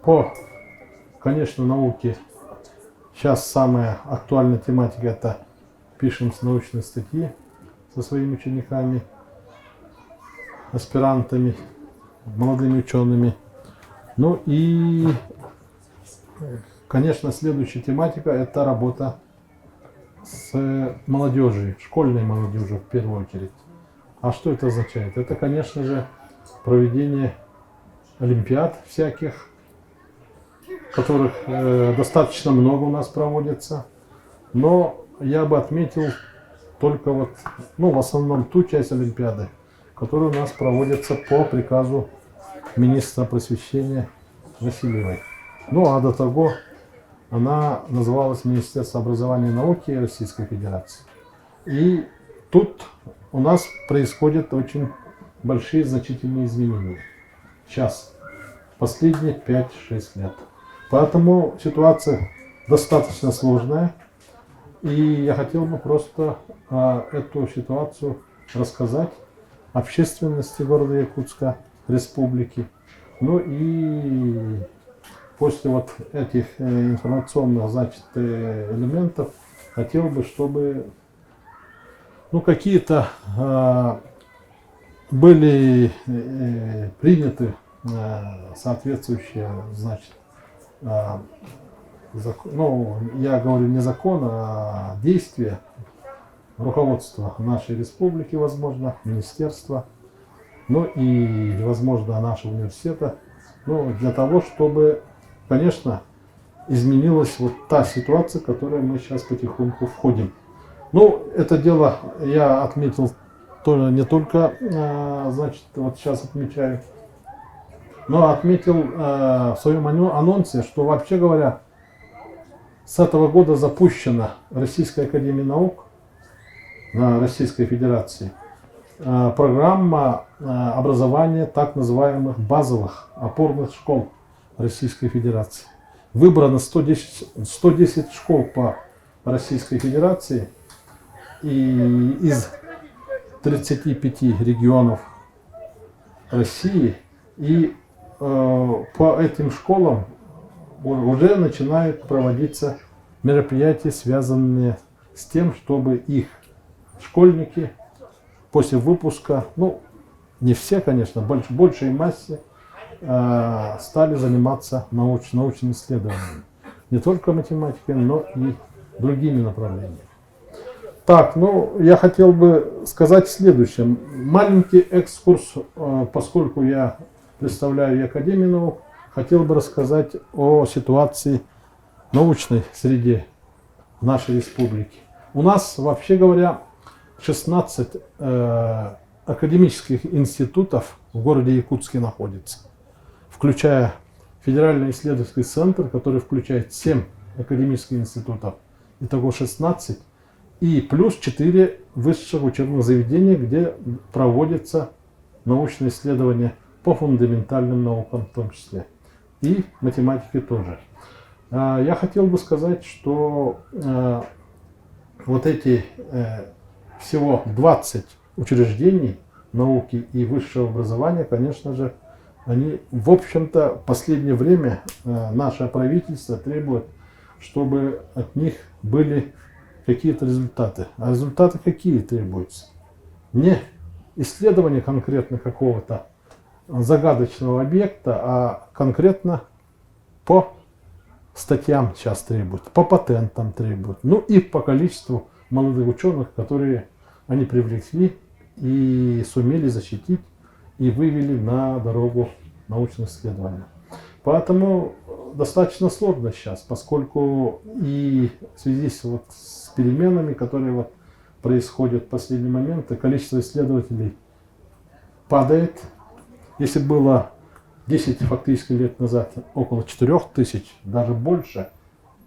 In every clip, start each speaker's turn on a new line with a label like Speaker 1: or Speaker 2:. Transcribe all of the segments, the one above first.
Speaker 1: По, конечно, науке сейчас самая актуальная тематика — это пишем научные статьи со своими учениками, аспирантами, молодыми учеными. Ну и, конечно, следующая тематика — это работа с молодежью, школьной молодежью в первую очередь. А что это означает? Это, конечно же, проведение олимпиад всяких, которых достаточно много у нас проводится. Но я бы отметил только вот, в основном ту часть олимпиады, которая у нас проводится по приказу министра просвещения Васильевой. Ну а до того она называлась Министерство образования и науки Российской Федерации. И тут у нас происходят очень большие значительные изменения. Сейчас, последние 5-6 лет. Поэтому ситуация достаточно сложная. И я хотел бы просто эту ситуацию рассказать общественности города Якутска, республики. Ну и после вот этих информационных, элементов хотел бы, чтобы какие-то были приняты соответствующие, я говорю не закон, а действия руководства нашей республики, возможно, министерства, и, возможно, нашего университета, для того, чтобы, конечно, изменилась вот та ситуация, в которой мы сейчас потихоньку входим. Это дело я отметил тоже не только, вот сейчас отмечаю, но отметил в своем анонсе, что, вообще говоря, с этого года запущена Российская академия наук Российской Федерации программа образования так называемых базовых опорных школ Российской Федерации. Выбрано 110 школ по Российской Федерации и из 35 регионов России. И по этим школам уже начинают проводиться мероприятия, связанные с тем, чтобы их школьники после выпуска, не все, конечно, большей массе, стали заниматься научным исследованием. Не только математикой, но и другими направлениями. Так, я хотел бы сказать следующее. Маленький экскурс, поскольку я представляю и Академию наук, хотел бы рассказать о ситуации в научной среде нашей республики. У нас, вообще говоря, 16 академических институтов в городе Якутске находится, включая Федеральный исследовательский центр, который включает 7 академических институтов, итого 16, и плюс 4 высших учебных заведения, где проводятся научные исследования по фундаментальным наукам в том числе, и математике тоже. Я хотел бы сказать, что вот эти всего 20 учреждений науки и высшего образования, конечно же, они, в общем-то, в последнее время наше правительство требует, чтобы от них были какие-то результаты. А результаты какие требуются? Не исследование конкретно какого-то загадочного объекта, а конкретно по статьям сейчас требуют, по патентам требуют, и по количеству молодых ученых, которые они привлекли и сумели защитить и вывели на дорогу научных исследований. Поэтому достаточно сложно сейчас, поскольку и в связи с переменами, которые происходят в последний момент, количество исследователей падает. Если было 10 фактически лет назад около 4000, даже больше,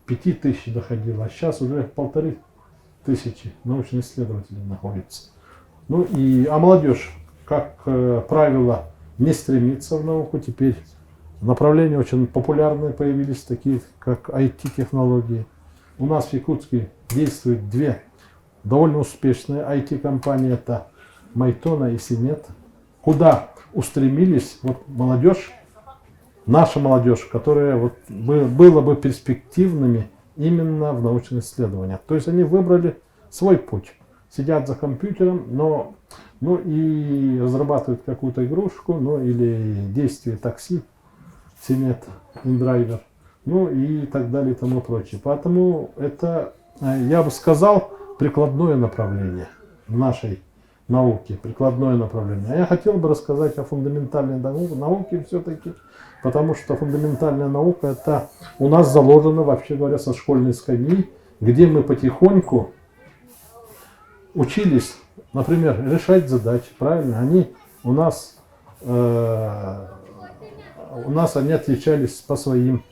Speaker 1: 5000 доходило, а сейчас уже 1500 научных исследователей находится. А молодежь, как правило, не стремится в науку. Теперь направления очень популярные появились, такие как IT-технологии. У нас в Якутске действуют 2 довольно успешные IT-компании, это Майтона и Синет, куда устремились молодежь наша молодежь, которая вот была бы перспективными именно в научных исследованиях. То есть они выбрали свой путь. Сидят за компьютером, но ну и разрабатывают какую-то игрушку, ну или действие такси, Симет, InDriver, ну и так далее и тому прочее. Поэтому это, я бы сказал, прикладное направление в нашей науке, прикладное направление. А я хотел бы рассказать о фундаментальной науке все-таки, потому что фундаментальная наука это у нас заложено, вообще говоря, со школьной скамьи, где мы потихоньку учились, например, решать задачи, правильно? Они у нас они отличались по своим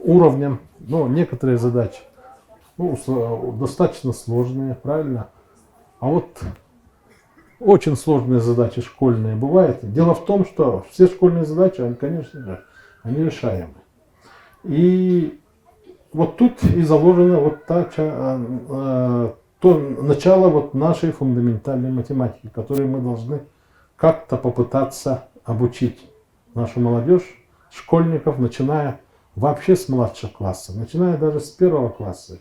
Speaker 1: уровням, но некоторые задачи достаточно сложные, правильно? А вот очень сложные задачи школьные бывают. Дело в том, что все школьные задачи, они, конечно же, они решаемы. И вот тут и заложено вот то начало вот нашей фундаментальной математики, которую мы должны как-то попытаться обучить нашу молодежь, школьников, начиная вообще с младших классов, начиная даже с 1 класса,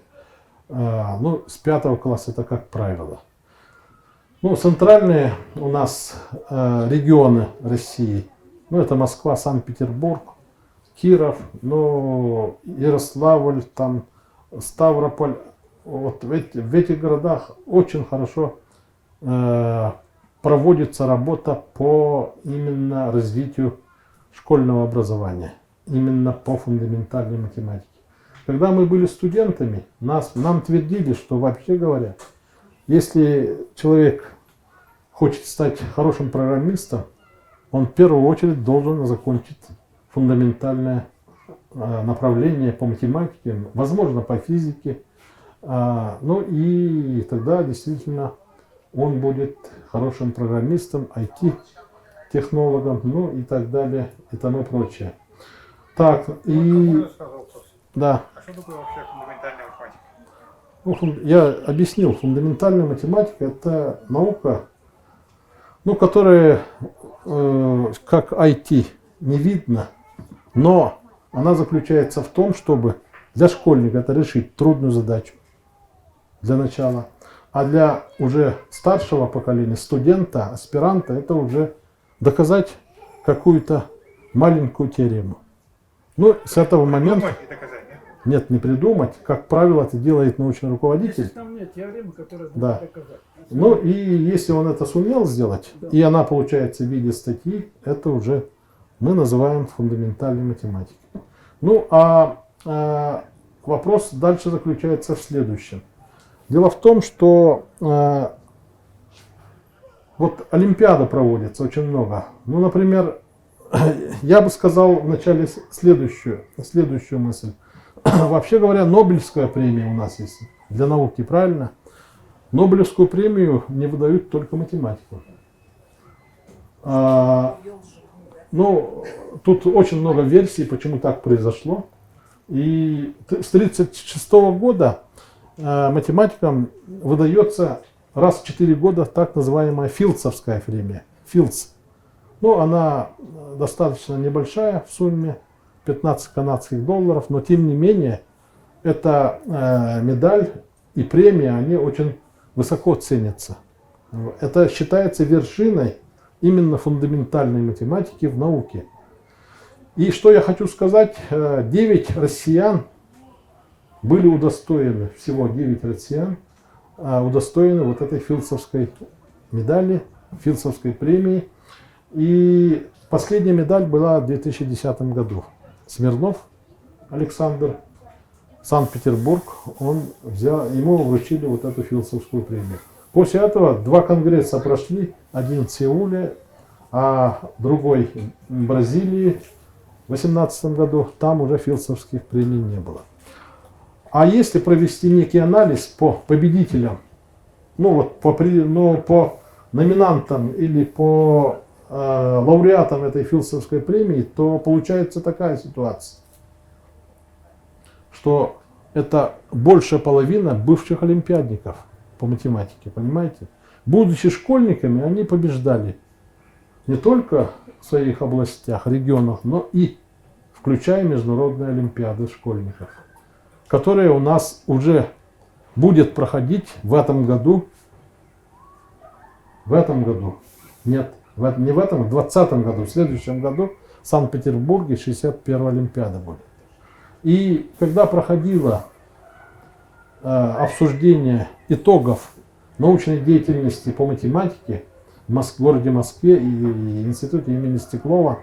Speaker 1: ну, с 5 класса это как правило. Ну, центральные у нас регионы России, ну, это Москва, Санкт-Петербург, Киров, ну, Ярославль, там, Ставрополь. Вот в этих городах очень хорошо проводится работа по именно развитию школьного образования, именно по фундаментальной математике. Когда мы были студентами, нам твердили, что вообще говоря, если человек хочет стать хорошим программистом, он в первую очередь должен закончить фундаментальное направление по математике, возможно, по физике. Ну и тогда действительно он будет хорошим программистом, IT-технологом, ну и так далее, и тому прочее. Так, и... Да.
Speaker 2: А что такое вообще фундаментальная математика?
Speaker 1: Ну, я объяснил, фундаментальная математика это наука, ну, которая как IT не видно, но она заключается в том, чтобы для школьника это решить трудную задачу для начала, а для уже старшего поколения, студента, аспиранта, это уже доказать какую-то маленькую теорему. Ну, с этого момента...
Speaker 2: Придумать и доказать, нет?
Speaker 1: Нет, не придумать. Как правило, это делает научный руководитель.
Speaker 3: Есть основные теоремы, которые
Speaker 1: Да.
Speaker 3: надо доказать.
Speaker 1: Ну и если он это сумел сделать,
Speaker 3: Да.
Speaker 1: и она получается в виде статьи, это уже мы называем фундаментальной математикой. Ну а вопрос дальше заключается в следующем. Дело в том, что вот Олимпиада проводится очень много. Ну, например, я бы сказал вначале следующую мысль. Вообще говоря, Нобелевская премия у нас есть для науки, правильно? Нобелевскую премию не выдают только математику. Ну, тут очень много версий, почему так произошло. И с 1936 года математикам выдается раз в 4 года так называемая Филдсовская премия. Филдс. Ну, она достаточно небольшая в сумме, 15 канадских долларов, но тем не менее, эта медаль и премия, они очень высоко ценятся. Это считается вершиной именно фундаментальной математики в науке. И что я хочу сказать, 9 россиян были удостоены, всего 9 россиян удостоены вот этой Филдсовской медали, Филдсовской премии. И последняя медаль была в 2010 году. Смирнов Александр, Санкт-Петербург, ему вручили вот эту Филдсовскую премию. После этого 2 конгресса прошли, один в Сеуле, а другой в Бразилии в 2018 году, там уже Филдсовских премий не было. А если провести некий анализ по победителям, ну вот по номинантам или по лауреатам этой Филдсовской премии, то получается такая ситуация, что это большая половина бывших олимпиадников по математике, понимаете? Будучи школьниками, они побеждали не только в своих областях, регионах, но и включая международные олимпиады школьников, которые у нас уже будет проходить в этом году. Нет, не в этом, в 2020 году, в следующем году в Санкт-Петербурге 61-я Олимпиада будет. И когда проходило обсуждение итогов научной деятельности по математике в городе Москве и институте имени Стеклова,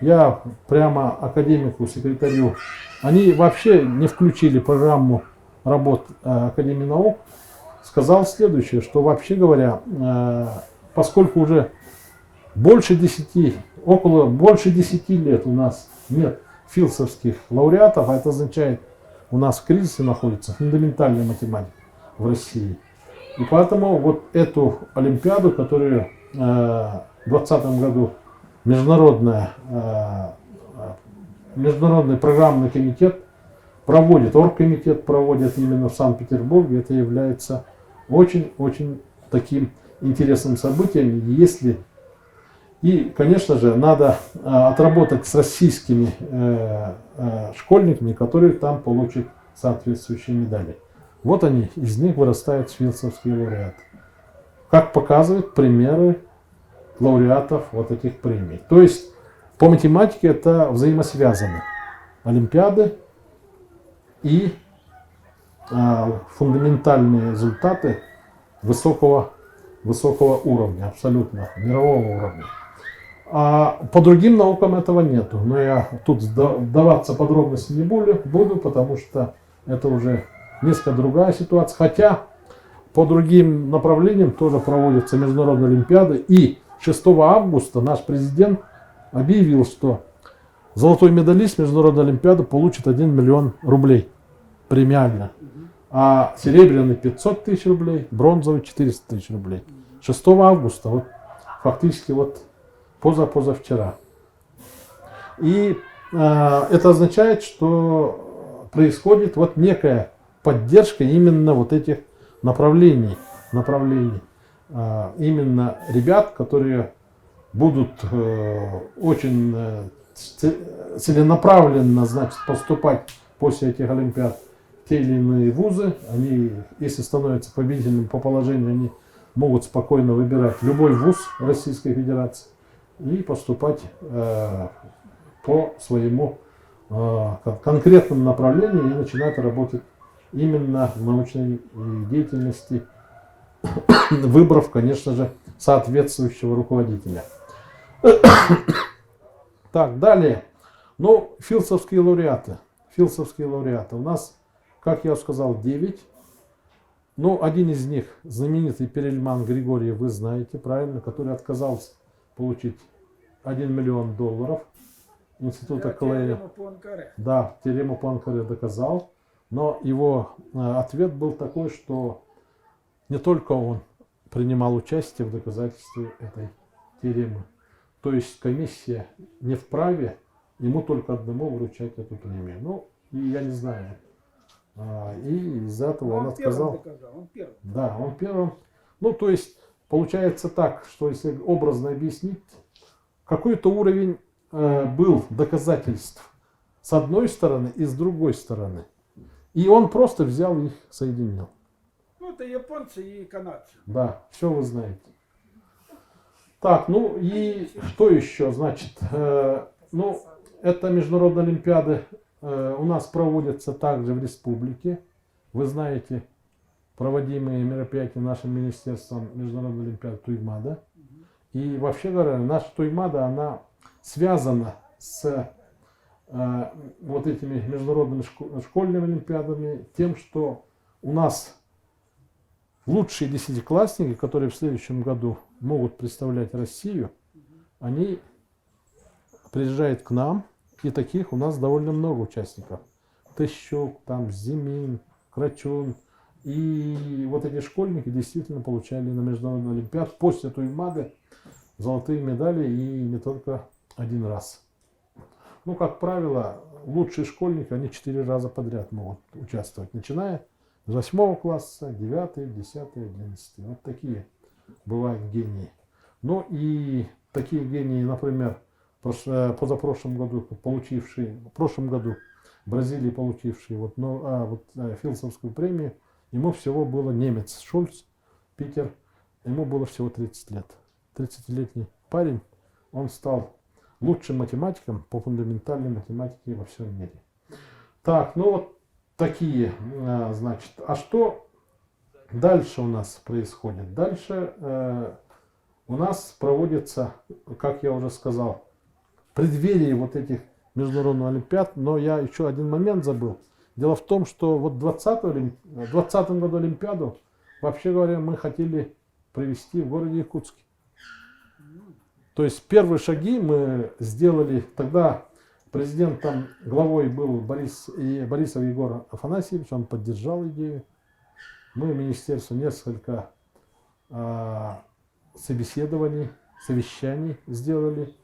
Speaker 1: я прямо академику, секретарю, они вообще не включили программу работ Академии наук, сказал следующее, что вообще говоря, поскольку уже больше 10 лет у нас нет филдсовских лауреатов, а это означает, у нас в кризисе находится фундаментальная математика в России. И поэтому вот эту Олимпиаду, которую в 2020 году Международный программный комитет проводит, оргкомитет проводит именно в Санкт-Петербурге, это является очень-очень таким интересным событием. И, конечно же, надо отработать с российскими школьниками, которые там получат соответствующие медали. Вот они, из них вырастают филдсовские лауреаты. Как показывают примеры лауреатов вот этих премий. То есть по математике это взаимосвязаны. Олимпиады и фундаментальные результаты высокого уровня, абсолютно мирового уровня. А по другим наукам этого нету. Но я тут вдаваться в подробности не буду, потому что это уже несколько другая ситуация. Хотя по другим направлениям тоже проводятся международные олимпиады. И 6 августа наш президент объявил, что золотой медалист международной олимпиады получит 1 миллион рублей премиально. А серебряный 500 тысяч рублей, бронзовый 400 тысяч рублей. 6 августа, вот фактически вот позавчера. И это означает, что происходит вот некая поддержка именно вот этих направлений. Именно ребят, которые будут очень целенаправленно, значит, поступать после этих олимпиад в те или иные вузы. Они, если становятся победителями по положению, они могут спокойно выбирать любой вуз Российской Федерации и поступать по своему конкретному направлению и начинать работать именно в научной деятельности, выбрав, конечно же, соответствующего руководителя. Так, далее. Ну, филдсовские лауреаты. У нас, как я сказал, 9. Ну, один из них, знаменитый Перельман Григорий, вы знаете, правильно, который отказался получить 1 миллион долларов института Клея. Да, теорему Пуанкаре доказал. Но его ответ был такой, что не только он принимал участие в доказательстве этой теоремы. То есть комиссия не вправе ему только одному вручать эту премию. Ну, и я не знаю. И из-за этого он отказал. Да, он первым. Ну, то есть, получается так, что если образно объяснить, какой-то уровень был доказательств с одной стороны и с другой стороны. И он просто взял их, соединил.
Speaker 3: Ну, это японцы и канадцы.
Speaker 1: Да, все вы знаете. Так, ну и что еще, значит, ну, это международные олимпиады у нас проводятся также в республике. Вы знаете, проводимые мероприятия нашим министерством международной олимпиады Туймада. И вообще говоря, наша Туймада, она связана с вот этими международными школьными олимпиадами тем, что у нас лучшие десятиклассники, которые в следующем году могут представлять Россию, они приезжают к нам, и таких у нас довольно много участников. Тыщук, там, Зимин, Крачун. И вот эти школьники действительно получали на международной олимпиаде после Туймады золотые медали, и не только один раз. Ну, как правило, лучшие школьники, они 4 раза подряд могут участвовать, начиная с 8 класса, 9, 10, 11. Вот такие бывают гении. Ну и такие гении, например, позапрошлом году в прошлом году в Бразилии получивший Филдсовскую премию, ему всего было немец Шульц, Питер, ему было всего 30 лет. 30-летний парень, он стал лучшим математиком по фундаментальной математике во всем мире. Так, ну вот такие, значит, а что дальше у нас происходит? Дальше у нас проводится, как я уже сказал, в преддверии вот этих международных олимпиад, но я еще один момент забыл. Дело в том, что вот в 2020 году Олимпиаду, вообще говоря, мы хотели провести в городе Якутске. То есть первые шаги мы сделали, тогда президентом, главой был Борисов Егор Афанасьевич, он поддержал идею. Мы в министерстве несколько собеседований, совещаний сделали.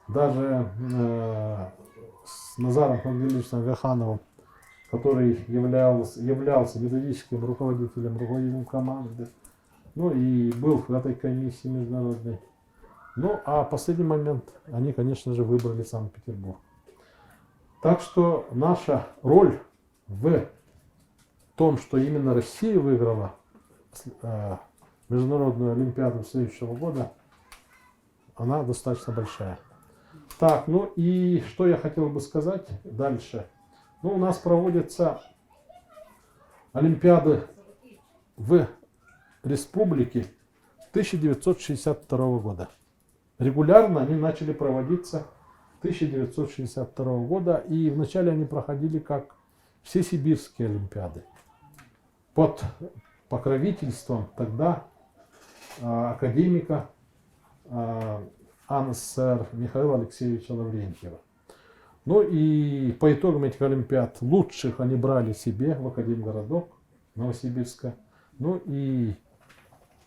Speaker 1: Даже с Назаром Ангеловичем Гахановым, который являлся методическим руководителем команды, ну и был в этой комиссии международной. Ну, а в последний момент они, конечно же, выбрали Санкт-Петербург. Так что наша роль в том, что именно Россия выиграла Международную Олимпиаду следующего года, она достаточно большая. Так, ну и что я хотел бы сказать дальше. Ну, у нас проводятся Олимпиады в республике 1962 года. Регулярно они начали проводиться 1962 года, и вначале они проходили как все сибирские Олимпиады под покровительством тогда академика АНССР Михаила Алексеевича Лаврентьева. Ну и по итогам этих Олимпиад лучших они брали себе в Академгородок Новосибирска. Ну и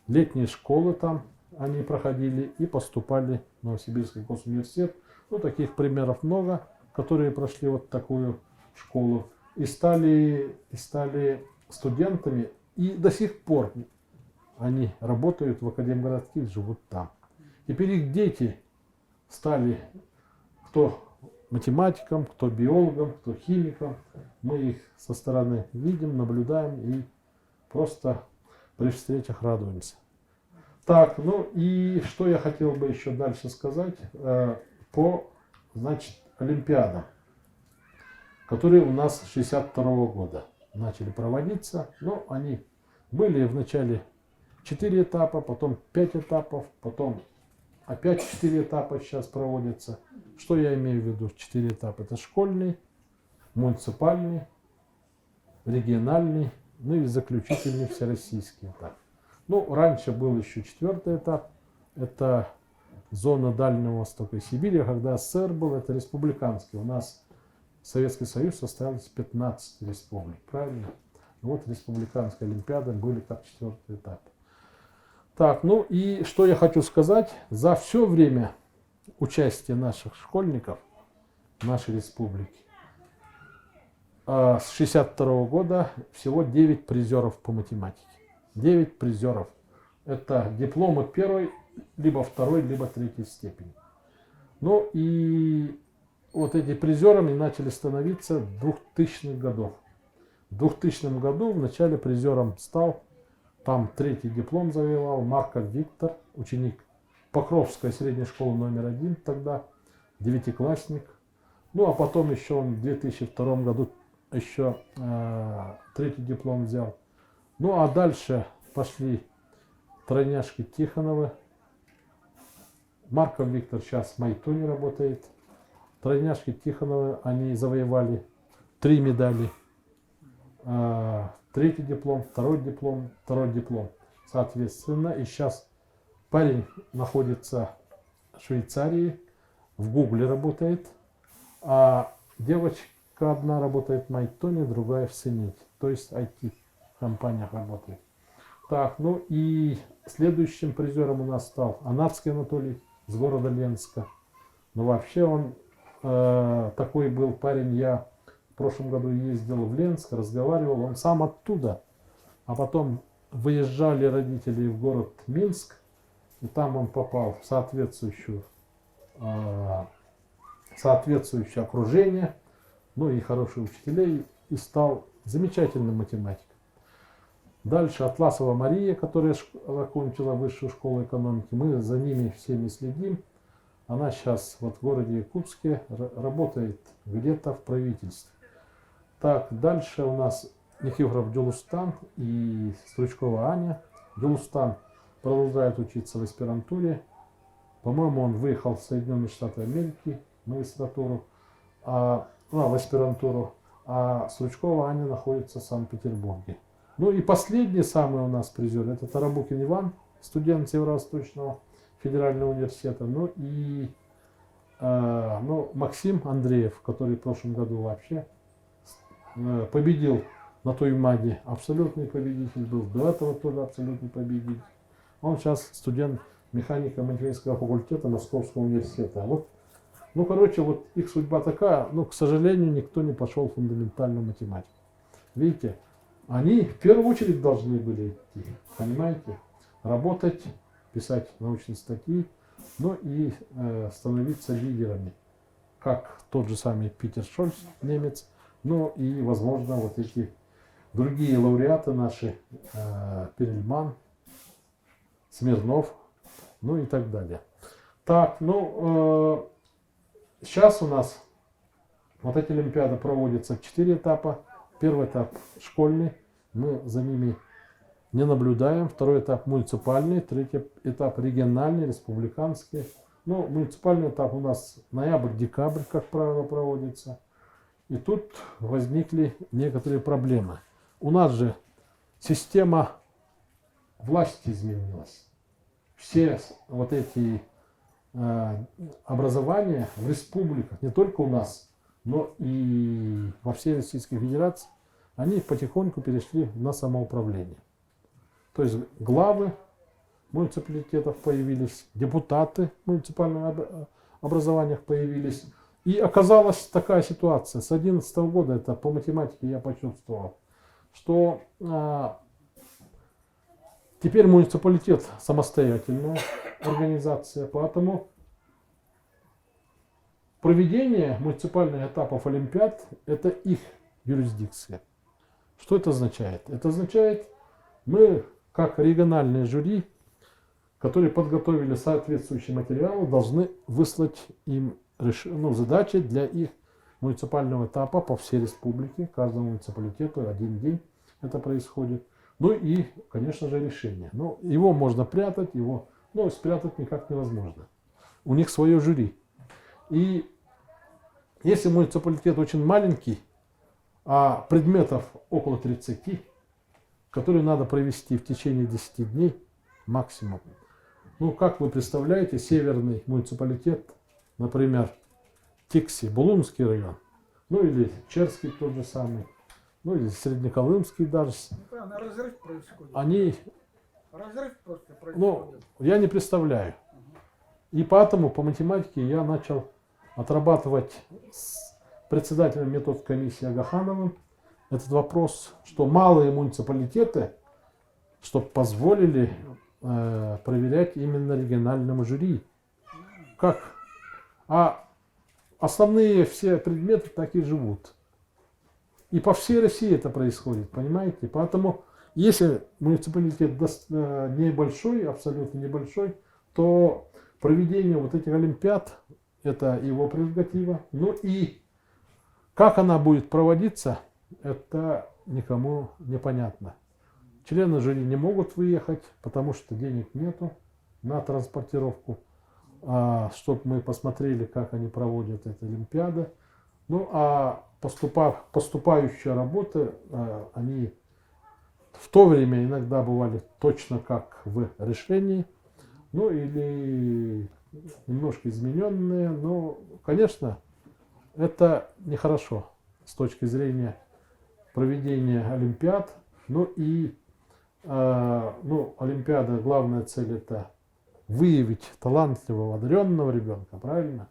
Speaker 1: летние школы там они проходили и поступали в Новосибирский госуниверситет. Ну, таких примеров много, которые прошли вот такую школу и стали студентами. И до сих пор они работают в Академгородке и живут там. Теперь их дети стали кто математиком, кто биологом, кто химиком. Мы их со стороны видим, наблюдаем и просто при встречах радуемся. Так, ну и что я хотел бы еще дальше сказать по, значит, Олимпиадам, которые у нас с 1962 года начали проводиться. Ну, они были вначале 4 этапа, потом 5 этапов, потом опять 4 этапа сейчас проводятся. Что я имею в виду? 4 этапа. Это школьный, муниципальный, региональный, ну и заключительный всероссийский этап. Ну, раньше был еще 4-й этап. Это зона Дальнего Востока и Сибири. Когда СССР был, это республиканский. У нас Советский Союз состоял из 15 республик. Правильно? Вот республиканские Олимпиады были как 4-й этап. Так, ну и что я хочу сказать. За все время участия наших школьников в нашей республике с 1962 года всего 9 призеров по математике. 9 призеров. Это дипломы первой, либо второй, либо третьей степени. Ну и вот эти призерами начали становиться в 2000-х годов. В 2000 году вначале призером стал, там третий диплом завоевал, Марков Виктор, ученик Покровской средней школы номер 1 тогда, 9-классник. Ну а потом еще он в 2002 году еще третий диплом взял. Ну а дальше пошли тройняшки Тихоновы. Марков Виктор сейчас в Майтоне работает. Тройняшки Тихоновы, они завоевали 3 медали. Третий диплом, второй диплом, соответственно. И сейчас парень находится в Швейцарии, в Гугле работает, а девочка одна работает в Майтоне, другая в Сенете, то есть IT-компаниях работает. Так, ну и следующим призером у нас стал Анацкий Анатолий с города Ленска. Но вообще он такой был парень, я в прошлом году ездил в Ленск, разговаривал, он сам оттуда. А потом выезжали родители в город Минск, и там он попал в соответствующее окружение, ну и хорошие учителей, и стал замечательным математиком. Дальше Атласова Мария, которая окончила высшую школу экономики, мы за ними всеми следим. Она сейчас вот в городе Якутске работает где-то в правительстве. Так, дальше у нас Никифоров Джулустан и Стручкова Аня. Джулустан продолжает учиться в аспирантуре. По-моему, он выехал в Соединенные Штаты Америки в магистратуру, в аспирантуру, а Стручкова Аня находится в Санкт-Петербурге. Ну и последний самый у нас призер — это Тарабукин Иван, студент Северо-Восточного федерального университета. Ну и Максим Андреев, который в прошлом году вообще победил на той маде, абсолютный победитель был, до этого тоже абсолютный победитель. Он сейчас студент механико-математического факультета Московского университета. Вот, вот их судьба такая, но, к сожалению, никто не пошел в фундаментальную математику. Видите, они в первую очередь должны были идти, понимаете, работать, писать научные статьи, ну и становиться лидерами, как тот же самый Питер Шольц, немец, ну и, возможно, вот эти другие лауреаты наши, Перельман, Смирнов, ну и так далее. Так, сейчас у нас вот эти олимпиады проводятся в 4 этапа. Первый этап школьный, мы за ними не наблюдаем. Второй этап муниципальный, третий этап региональный, республиканский. Ну, муниципальный этап у нас ноябрь-декабрь, как правило, проводится. И тут возникли некоторые проблемы. У нас же система власти изменилась. Все вот эти образования в республиках, не только у нас, но и во всей Российской Федерации, они потихоньку перешли на самоуправление. То есть главы муниципалитетов появились, депутаты в муниципальных образованиях появились. И оказалась такая ситуация. С 2011 года, это по математике я почувствовал, что теперь муниципалитет самостоятельная организация, поэтому проведение муниципальных этапов олимпиад – это их юрисдикция. Что это означает? Это означает, мы, как региональное жюри, которые подготовили соответствующие материалы, должны выслать им задачи для их муниципального этапа по всей республике, каждому муниципалитету один день это происходит. Ну и, конечно же, решение. Но его можно прятать, спрятать никак невозможно. У них свое жюри. И если муниципалитет очень маленький, а предметов около 30, которые надо провести в течение 10 дней максимум. Ну, как вы представляете, северный муниципалитет, например, Тикси, Булунский район, ну или Черский тот же самый, ну или Среднеколымский даже.
Speaker 3: Правильно, разрыв происходит.
Speaker 1: Они,
Speaker 3: Разрыв просто происходит.
Speaker 1: я не представляю. И поэтому по математике я начал отрабатывать с председателем методкомиссии Агахановым этот вопрос, что малые муниципалитеты, чтобы позволили проверять именно региональному жюри. Как? А основные все предметы так и живут. И по всей России это происходит, понимаете? Поэтому, если муниципалитет небольшой, абсолютно небольшой, то проведение вот этих олимпиад – это его прерогатива. Ну и как она будет проводиться, это никому не понятно. Члены жюри не могут выехать, потому что денег нету на транспортировку, чтобы мы посмотрели, как они проводят эти олимпиады. Ну а поступающие работы, они в то время иногда бывали точно как в решении, ну или немножко измененные. Но, конечно, это нехорошо с точки зрения проведения олимпиад. Ну и олимпиада, главная цель — это выявить талантливого, одаренного ребенка, правильно,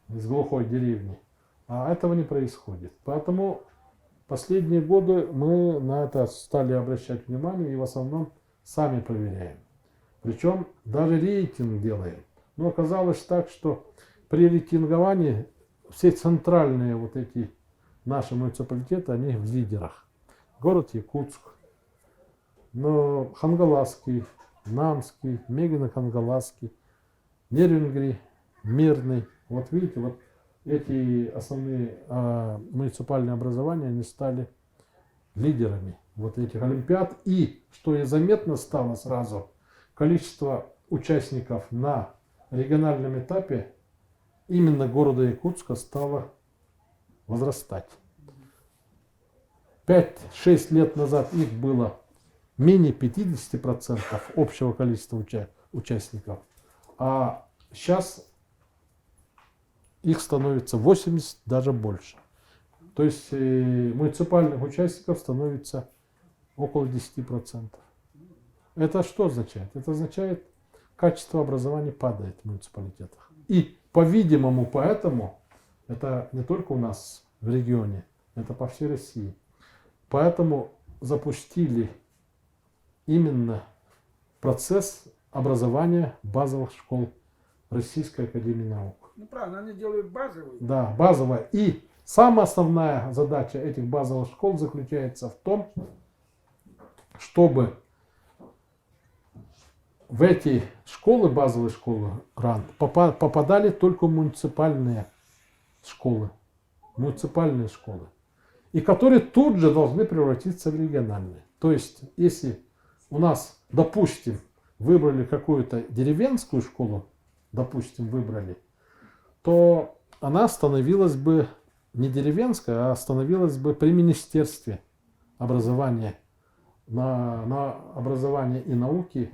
Speaker 1: из глухой деревни. А этого не происходит. Поэтому последние годы мы на это стали обращать внимание и в основном сами проверяем. Причем даже рейтинг делаем. Но оказалось так, что при рейтинговании все центральные вот эти наши муниципалитеты, они в лидерах. Город Якутск, но Хангаласский, Намский, Мегино-Хангаласский, Нерюнгри, Мирный. Вот видите, вот эти основные муниципальные образования, они стали лидерами вот этих олимпиад. И, что и заметно стало сразу, количество участников на региональном этапе именно города Якутска стало возрастать. 5-6 лет назад их было менее 50% общего количества участников, а сейчас их становится 80, даже больше. То есть муниципальных участников становится около 10%. Это что означает? Это означает, качество образования падает в муниципалитетах. И, по-видимому, поэтому, это не только у нас в регионе, это по всей России. Поэтому запустили именно процесс образования базовых школ Российской академии наук.
Speaker 3: Ну правильно, они делают базовый.
Speaker 1: Да, базовая. И самая основная задача этих базовых школ заключается в том, чтобы в эти школы, базовые школы РАН, попадали только муниципальные школы. Муниципальные школы. И которые тут же должны превратиться в региональные. То есть, если у нас, допустим, выбрали какую-то деревенскую школу, допустим, выбрали, то она становилась бы не деревенская, а становилась бы при Министерстве образования, на образование и науки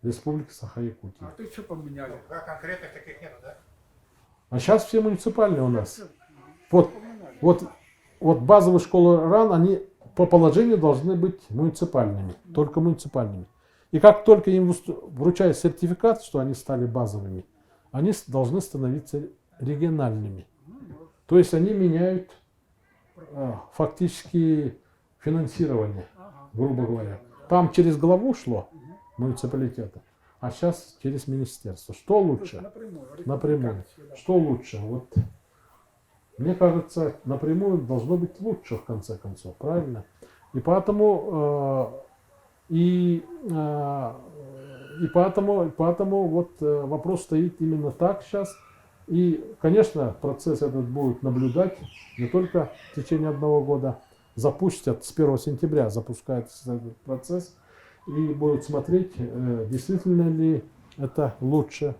Speaker 1: Республики Саха-Якутия.
Speaker 3: А ты что поменяли?
Speaker 2: Пока конкретных таких нету, да?
Speaker 1: А сейчас все муниципальные у нас.
Speaker 3: Поменяли.
Speaker 1: Вот базовые школы РАН, они по положению должны быть муниципальными, только муниципальными. И как только им вручают сертификат, что они стали базовыми, они должны становиться региональными. То есть они меняют фактически финансирование, грубо говоря. Там через главу шло муниципалитета, а сейчас через министерство. Что лучше? Напрямую. Что лучше? Вот, мне кажется, напрямую должно быть лучше в конце концов, правильно? И поэтому поэтому вот вопрос стоит именно так сейчас. И, конечно, процесс этот будет наблюдать не только в течение 1 года. Запустят с 1 сентября, запускается этот процесс. И будут смотреть, действительно ли это лучше.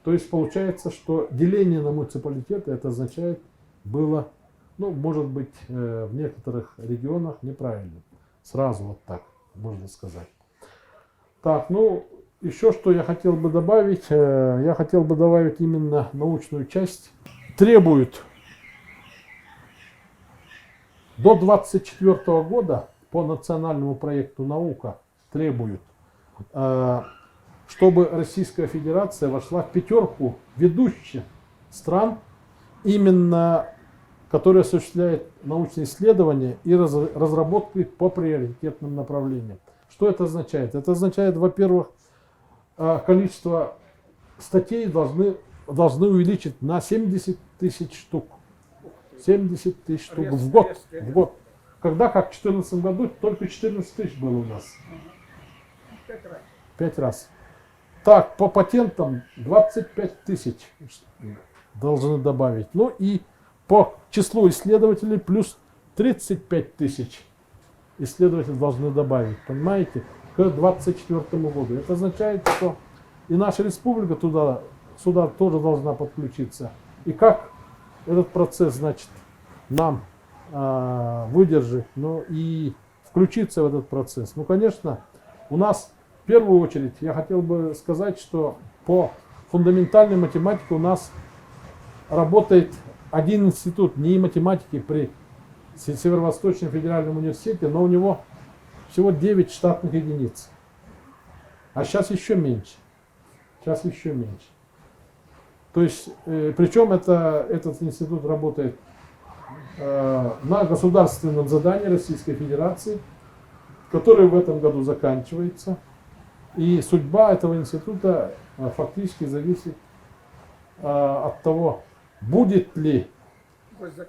Speaker 1: То есть получается, что деление на муниципалитеты, это означает, было, ну, может быть, в некоторых регионах неправильно. Сразу вот так, можно сказать. Так, ну, еще что я хотел бы добавить. Я хотел бы добавить именно научную часть. Требуют до 2024 года по национальному проекту «Наука» требуют, чтобы Российская Федерация вошла в 5 ведущих стран, именно которые осуществляют научные исследования и разработки по приоритетным направлениям. Что это означает? Это означает, во-первых, количество статей должны увеличить на 70 тысяч штук. 70 тысяч штук в год. В год. Когда, как в 2014 году, только 14 тысяч было у нас. 5 раз. Так, по патентам 25 тысяч должны добавить. Ну и по числу исследователей плюс 35 тысяч исследователей должны добавить. Понимаете? К 2024 году. Это означает, что и наша республика сюда тоже должна подключиться. И как этот процесс, значит, нам выдержать, ну и включиться в этот процесс. Ну, конечно, у нас в первую очередь я хотел бы сказать, что по фундаментальной математике у нас работает один институт не математики при Северо-Восточном федеральном университете, но у него всего 9 штатных единиц. А сейчас еще меньше. Сейчас еще меньше. То есть, причем этот институт работает на государственном задании Российской Федерации, который в этом году заканчивается. И судьба этого института фактически зависит от того, будет ли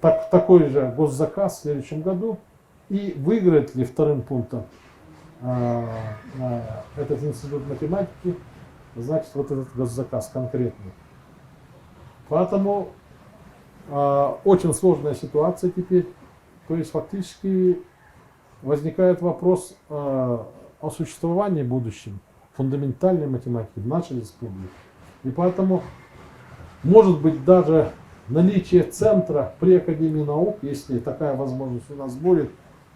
Speaker 1: такой же госзаказ в следующем году и выиграет ли вторым пунктом этот институт математики, значит, вот этот госзаказ конкретный. Поэтому очень сложная ситуация теперь. То есть фактически возникает вопрос о существовании будущем фундаментальной математики в нашей республике. И поэтому, может быть, даже наличие центра при Академии наук, если такая возможность у нас будет,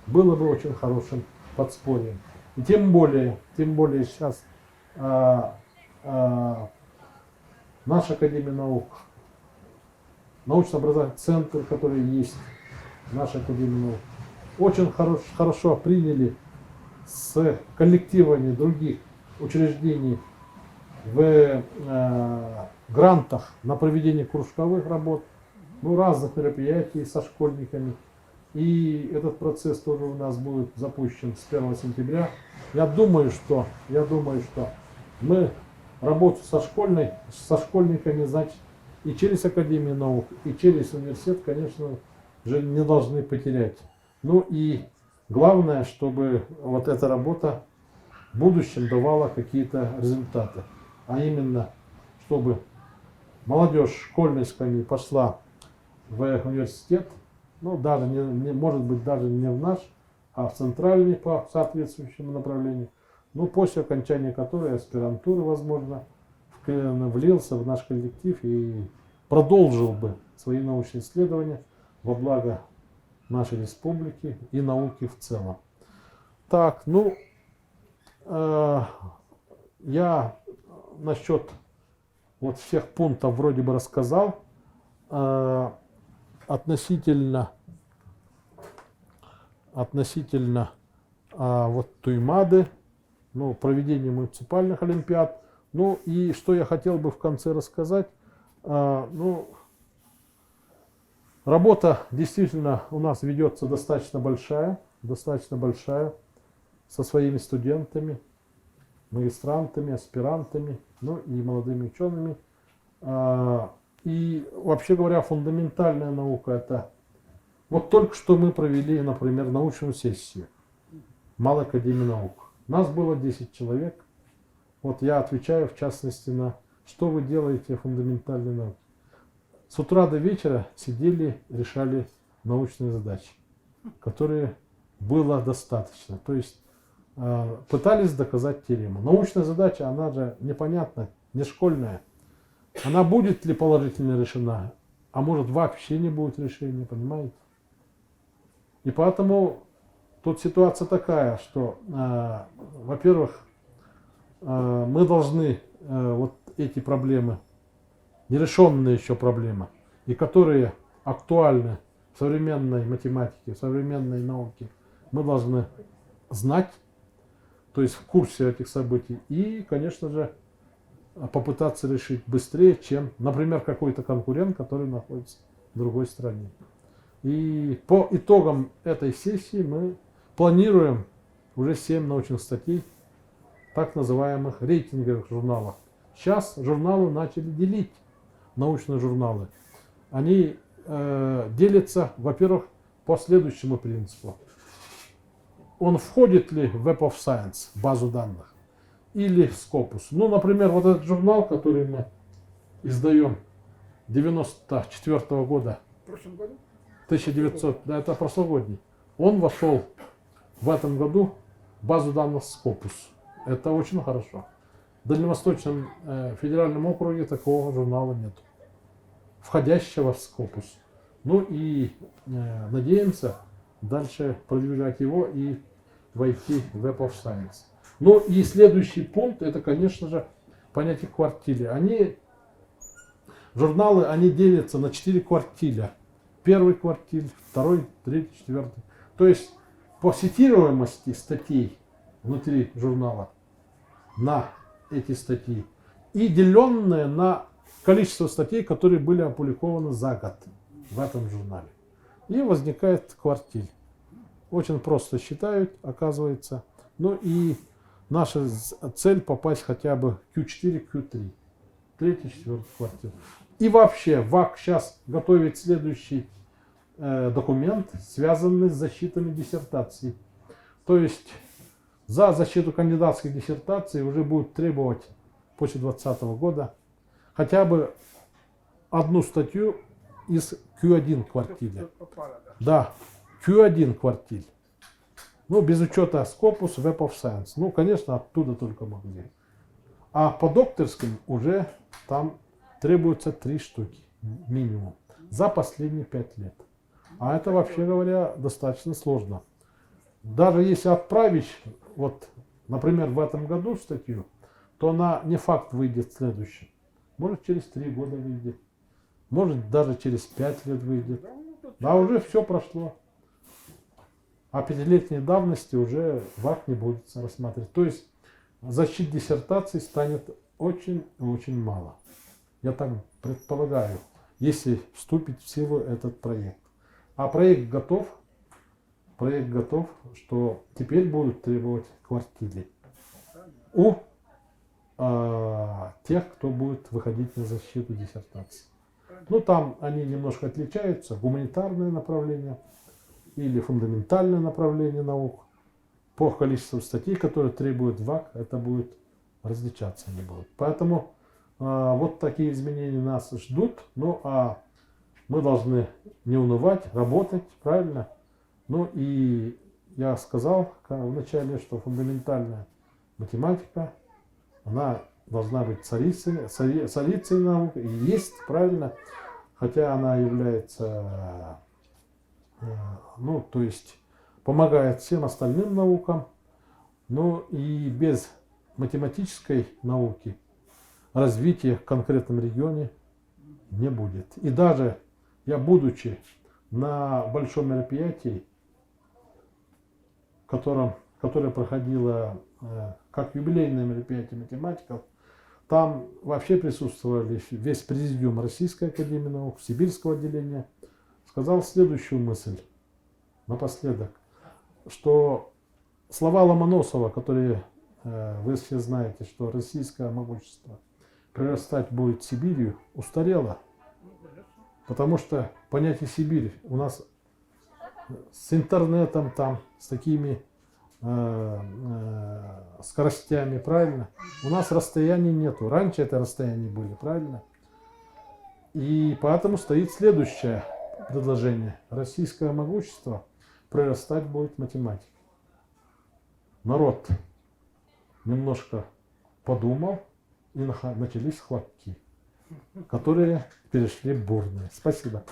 Speaker 1: было бы очень хорошим подспорьем. И тем более сейчас наша Академия наук, научно-образовательный центр, который есть в нашей Академии наук, очень хорошо приняли с коллективами других учреждений в грантах на проведение кружковых работ, разных мероприятий со школьниками. И этот процесс тоже у нас будет запущен с 1 сентября. Я думаю, что мы работу со школьниками, значит, и через Академию наук, и через университет, конечно же, не должны потерять. Ну и главное, чтобы вот эта работа в будущем давала какие-то результаты. А именно, чтобы молодежь школьной скамьи пошла в университет, даже может быть, даже не в наш, а в центральный по соответствующему направлению, после окончания которой аспирантура, возможно, влился в наш коллектив и продолжил бы свои научные исследования во благо нашей республики и науки в целом. Так, я насчет вот всех пунктов вроде бы рассказал. Относительно вот Туймады, проведения муниципальных олимпиад. И что я хотел бы в конце рассказать. Работа действительно у нас ведется достаточно большая, со своими студентами, магистрантами, аспирантами, и молодыми учеными. И вообще говоря, фундаментальная наука — это вот только что мы провели, например, научную сессию Малой Академии наук. Нас было 10 человек. Вот я отвечаю в частности на что вы делаете в фундаментальной науке. С утра до вечера сидели, решали научные задачи, которые было достаточно. То есть пытались доказать теорему. Научная задача, она же непонятна, не школьная. Она будет ли положительно решена, а может вообще не будет решения, понимаете? И поэтому тут ситуация такая, что, во-первых, мы должны вот эти проблемы, нерешенные еще проблемы, и которые актуальны в современной математике, в современной науке, мы должны знать, то есть в курсе этих событий, и, конечно же, попытаться решить быстрее, чем, например, какой-то конкурент, который находится в другой стране. И по итогам этой сессии мы планируем уже 7 научных статей, так называемых рейтинговых журналов. Сейчас журналы начали делить, научные журналы. Они делятся, во-первых, по следующему принципу. Он входит ли в Web of Science, в базу данных, или в Scopus. Например, вот этот журнал, который мы издаем 1994 года,
Speaker 3: В прошлом году?
Speaker 1: 1900, да, это прошлогодний, он вошел в этом году в базу данных Scopus. Это очень хорошо. В Дальневосточном федеральном округе такого журнала нет, входящего в Scopus. И надеемся дальше продвигать его и войти в Web of Science. И следующий пункт, это, конечно же, понятие квартиля. Журналы, они делятся на 4 квартиля. Первый квартиль, второй, третий, четвертый. То есть по цитируемости статей внутри журнала на эти статьи и деленное на количество статей, которые были опубликованы за год в этом журнале. И возникает квартиль. Очень просто считают, оказывается. И наша цель попасть хотя бы в Q4, Q3. Третью, четвертую квартиру. И вообще ВАК сейчас готовит следующий документ, связанный с защитами диссертаций. То есть за защиту кандидатской диссертации уже будут требовать после 2020 года хотя бы одну статью из Q1 квартире.
Speaker 3: Тут попало, да.
Speaker 1: Да, Q1 квартиль. Ну, без учета Scopus, Web of Science. Ну, конечно, оттуда только могли. А по докторским уже там требуется 3 штуки минимум за последние 5 лет. А это, вообще говоря, достаточно сложно. Даже если отправить, вот, например, в этом году статью, то она не факт выйдет в следующем. Может, через 3 года выйдет. Может, даже через 5 лет выйдет. А уже все прошло. А 5-летней давности уже ВАК не будет рассматривать. То есть защит диссертаций станет очень и очень мало. Я так предполагаю, если вступит в силу этот проект. А проект готов, что теперь будут требовать квартиры у тех, кто будет выходить на защиту диссертации. Ну, там они немножко отличаются. Гуманитарное направление или фундаментальное направление наук. По количеству статей, которые требуют ВАК, это будет различаться не будут. Поэтому вот такие изменения нас ждут. Ну, а мы должны не унывать, работать, правильно? Ну, и я сказал вначале, что фундаментальная математика, она должна быть царицей наук, и есть, правильно? Хотя она является, ну, то есть помогает всем остальным наукам, но и без математической науки развития в конкретном регионе не будет. И даже я, будучи на большом мероприятии, которое проходило как юбилейное мероприятие математиков, там вообще присутствовали весь президиум Российской академии наук, Сибирского отделения, сказал следующую мысль напоследок, что слова Ломоносова, которые вы все знаете, что российское могущество прирастать будет Сибирью, устарело. Потому что понятие Сибирь у нас с интернетом там, с такими скоростями, правильно? У нас расстояний нету. Раньше это расстояния были, правильно? И поэтому стоит следующее предложение. Российское могущество прирастать будет математика. Народ немножко подумал, и начались хлопки, которые перешли в бурные. Спасибо.